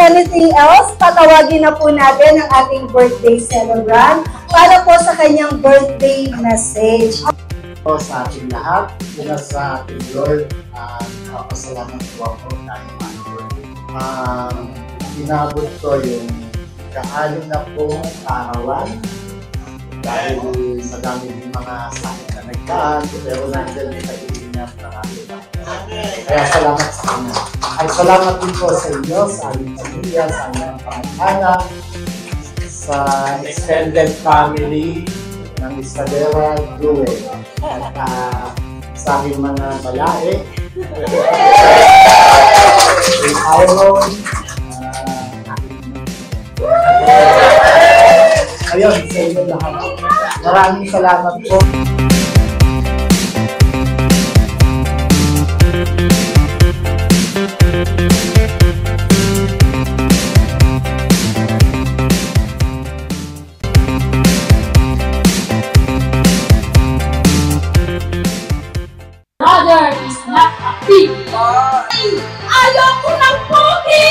anything else, tatawagin na po natin ang ating birthday celebrant para po sa kanyang birthday message. Po sa ating lahat, mula sa ating Lord, pasalamat po ako dahil inabot ko yung kaalim na pong arawan dahil madami yung mga sakit na nagkaan, pero nandiyan yung pag-ibig niya marami na. Kaya salamat sa kanya. At salamat din po sa inyo, sa aming pamilya, sa aming pamilya, sa extended family ng Isabela Duwe at sa aming mga balae, kay Iron, ayun, sa inyo lahat. Maraming salamat po. Brother is not a thief. Ayoko ng pogi!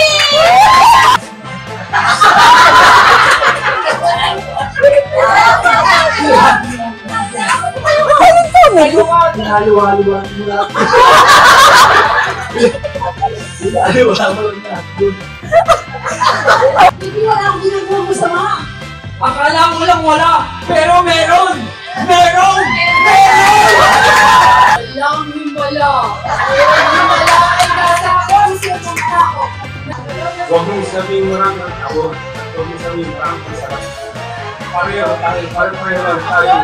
Halo-halo mo lang. Hindi wala akong ginagawa masama. Akala mo lang wala, pero meron! Meron! Meron! Walang himala. Walang himala ay nasa isip ng tao. Huwag mong sabihin maraming tao. Huwag mong sabihin maraming sarap. Pareho tayo lang tayo.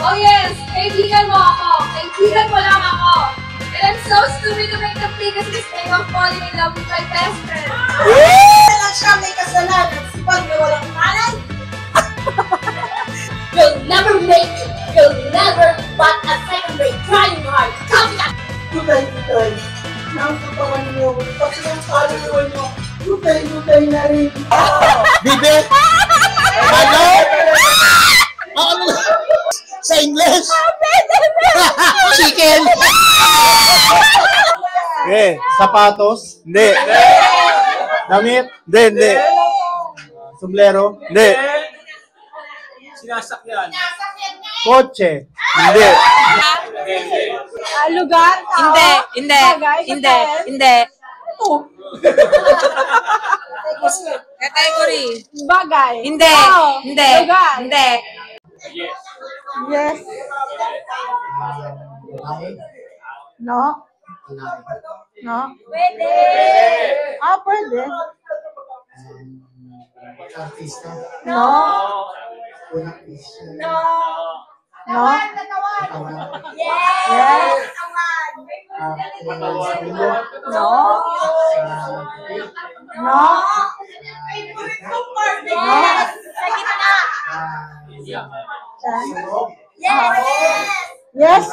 Oh yes! Kaibigan mo ako! Kaibigan mo lang ako! And I'm so stupid to make the biggest mistake of falling in love with my best friend. Kailan siya may kasalanan, sipag na walang malay? You'll never make it! You'll never but a second rate trying hard! Copy that! Tutay. Nang katawan niyo, pati ang kaluluwa niyo, tutay na rin. Bibi! Ano? Ano? Sa English? Chicken! Okay, sapatos? Hindi. Damit? Hindi. Sombrero? Hindi. Sinasakyan. Kotse? Hindi. Lugar? Hindi. Category. Bagay? Hindi. Lugar? Hindi. Yes. No? No? Pwede! Pwede. Artista? No? Unang artista? No! No? Yes! No? No? Yes! Sa gitna! Yes? Yes?